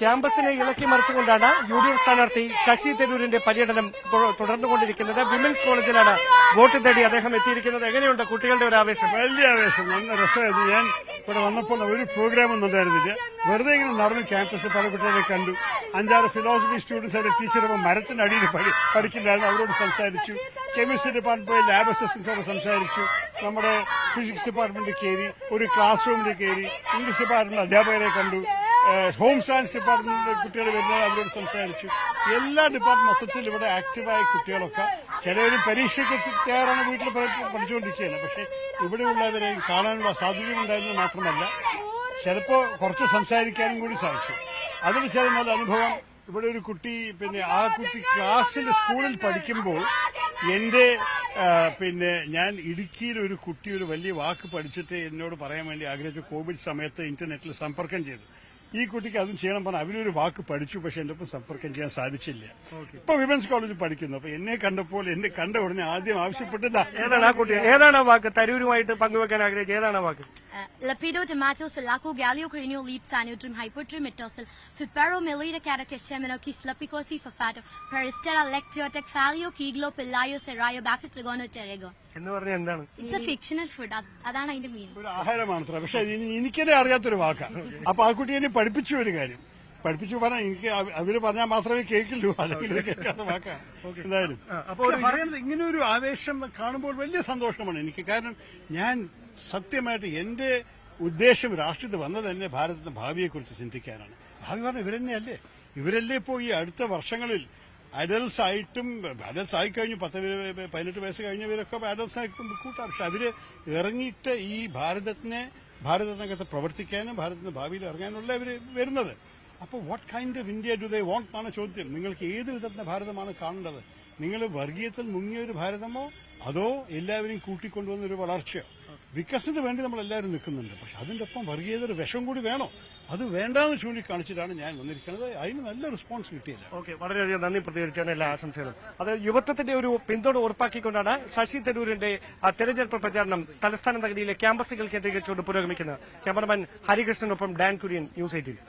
ക്യാമ്പസിനെ ഇളക്കി മറിച്ചുകൊണ്ടാണ് UDF സ്ഥാനാർത്ഥി ശശി തരൂരിന്റെ പര്യടനം തുടർന്നുകൊണ്ടിരിക്കുന്നത്. വിമൻസ് കോളേജിലാണ് വോട്ട് തേടി അദ്ദേഹം എത്തിയിരിക്കുന്നത്. എങ്ങനെയുണ്ട് കുട്ടികളുടെ ഒരു ആവേശം? വലിയ ആവേശം, നല്ല രസമായിരുന്നു. ഞാൻ ഇവിടെ വന്നപ്പോൾ ഒരു പ്രോഗ്രാം ഒന്നും ഉണ്ടായിരുന്നില്ല. വെറുതെ ഇങ്ങനെ നടന്ന് ക്യാമ്പസ് പല കുട്ടികളെ കണ്ടു. 5-6 ഫിലോസഫി സ്റ്റുഡൻസ് അവരുടെ ടീച്ചറപ്പോൾ മരത്തിനടിയിൽ പഠിക്കുന്നുണ്ടായിരുന്നു. അവരോട് സംസാരിച്ചു. കെമിസ്ട്രി ഡിപ്പാർട്ട്മെന്റ് പോയി ലാബ് അസിസ്റ്റൻസോട് സംസാരിച്ചു. നമ്മുടെ ഫിസിക്സ് ഡിപ്പാർട്ട്മെന്റിൽ കയറി, ഒരു ക്ലാസ് റൂമിൽ കയറി, ഇംഗ്ലീഷ് ഡിപ്പാർട്ട്മെന്റ് അധ്യാപകരെ കണ്ടു. ഹോം സയൻസ് ഡിപ്പാർട്ട്മെന്റിലെ കുട്ടികൾ വരുന്നത് അവരോട് സംസാരിച്ചു. എല്ലാ ഡിപ്പാർട്ട്മെന്റ് മൊത്തത്തിൽ ഇവിടെ ആക്റ്റീവായ കുട്ടികളൊക്കെ ചിലവരും പരീക്ഷയ്ക്ക് തയ്യാറാണ്, വീട്ടിൽ പഠിച്ചുകൊണ്ടിരിക്കുകയാണ്. പക്ഷെ ഇവിടെയുള്ളവരെയും കാണാനുള്ള സാധ്യതയുണ്ടായിരുന്നത് മാത്രമല്ല, ചിലപ്പോൾ കുറച്ച് സംസാരിക്കാനും കൂടി സാധിച്ചു. അതിൽ ചില നല്ല അനുഭവം. ഇവിടെ ഒരു കുട്ടി ആ കുട്ടി സ്കൂളിൽ പഠിക്കുമ്പോൾ ഞാൻ ഇടുക്കിയിൽ ഒരു കുട്ടി ഒരു വലിയ വാക്ക് പഠിച്ചിട്ട് എന്നോട് പറയാൻ വേണ്ടി ആഗ്രഹിച്ചു. കോവിഡ് സമയത്ത് ഇന്റർനെറ്റിൽ സമ്പർക്കം ചെയ്തു. ഈ കുട്ടിക്ക് അതും ചെയ്യണം പറഞ്ഞാൽ അവരൊരു വാക്ക് പഠിച്ചു, പക്ഷെ എന്റെ ഒപ്പം സമ്പർക്കം ചെയ്യാൻ സാധിച്ചില്ല. ഇപ്പൊ വിമൻസ് കോളേജിൽ പഠിക്കുന്നു. അപ്പൊ എന്നെ കണ്ട ഉടനെ ആദ്യം ആവശ്യപ്പെട്ടത് ഏതാണ് ആ കുട്ടി, ഏതാണ് വാക്ക് തരൂരുമായിട്ട് പങ്കുവെക്കാൻ ആഗ്രഹിച്ചത്? ഏതാണ് വാക്ക്? Lapido tomato salaco gallio crenio leap sanutrum hypotrum metosal fipero melida catacashemino kislapicosi fafato peristera lectiotic falio kiglo pillayo serayo bafetrigono terego എന്ന് പറഞ്ഞാൽ എന്താണ്? It's A fictional food. അതാണ് അതിന്റെ മീനിങ്. ഒരു ആഹാരമാണ്. പക്ഷെ എനിക്കെന്നെ അറിയാത്തൊരു വാക്കാണ്. അപ്പൊ ആ കുട്ടി എന്നെ പഠിപ്പിച്ചു ഒരു കാര്യം. പഠിപ്പിച്ചു പറഞ്ഞാൽ എനിക്ക് അവര് പറഞ്ഞാൽ മാത്രമേ കേൾക്കുള്ളൂ, അല്ലെങ്കിൽ കേൾക്കാത്ത വാക്കാണ്. എന്തായാലും പറയുന്നത് ഇങ്ങനെ ഒരു ആവേശം കാണുമ്പോൾ വലിയ സന്തോഷമാണ് എനിക്ക്. കാരണം ഞാൻ സത്യമായിട്ട് എന്റെ ഉദ്ദേശം രാഷ്ട്രീയത്തിൽ വന്നത് തന്നെ ഭാരതത്തിന്റെ ഭാവിയെക്കുറിച്ച് ചിന്തിക്കാനാണ്. ഭാവി പറഞ്ഞാൽ ഇവരെന്നെയല്ലേ? ഇവരല്ലേ ഇപ്പോൾ ഈ അടുത്ത വർഷങ്ങളിൽ അഡൽസ് ആയി കഴിഞ്ഞു. 18 വയസ്സ് കഴിഞ്ഞവരൊക്കെ അഡൽസ് ആയി കൂട്ടാം. പക്ഷെ അവര് ഇറങ്ങിയിട്ട് ഈ ഭാരതത്തിനകത്ത് പ്രവർത്തിക്കാനും ഭാരതത്തിന്റെ ഭാവിയിൽ ഇറങ്ങാനുള്ള അവര് വരുന്നത്. അപ്പോൾ what kind of India do they want എന്നാണ് ചോദ്യം. നിങ്ങൾക്ക് ഏത് വിധത്തിന്റെ ഭാരതമാണ് കാണേണ്ടത്? നിങ്ങൾ വർഗീയത്തിൽ മുങ്ങിയ ഒരു ഭാരതമോ അതോ എല്ലാവരെയും കൂട്ടിക്കൊണ്ടുവന്ന ഒരു വളർച്ചയോ? വികസനത്തിന് വേണ്ടി നമ്മൾ എല്ലാവരും നിൽക്കുന്നുണ്ട്. പക്ഷെ അതിന്റെ ഒപ്പം വർഗീയതയുടെ വിഷം കൂടി വേണോ? അത് വേണ്ടാന്ന് ചൂണ്ടിക്കാണിച്ചിട്ടാണ് ഞാൻ വന്നിരിക്കുന്നത്. അതിന് നല്ല റെസ്പോൺസ് കിട്ടിയില്ല. ഓക്കെ, വളരെയധികം നന്ദി. പ്രതികരിച്ചാണ് എല്ലാ ആശംസകളും. അത് യുവത്വത്തിന്റെ ഒരു പിന്തുണ ഉറപ്പാക്കിക്കൊണ്ടാണ് ശശി തരൂരിന്റെ തെരഞ്ഞെടുപ്പ് പ്രചാരണം തലസ്ഥാന നഗരിയിലെ ക്യാമ്പസുകൾ കേന്ദ്രീകരിച്ചുകൊണ്ട് പുരോഗമിക്കുന്നത്. ക്യാമറമാൻ ഹരികൃഷ്ണനൊപ്പം ഡാൻ കുര്യൻ, ന്യൂസ് 18.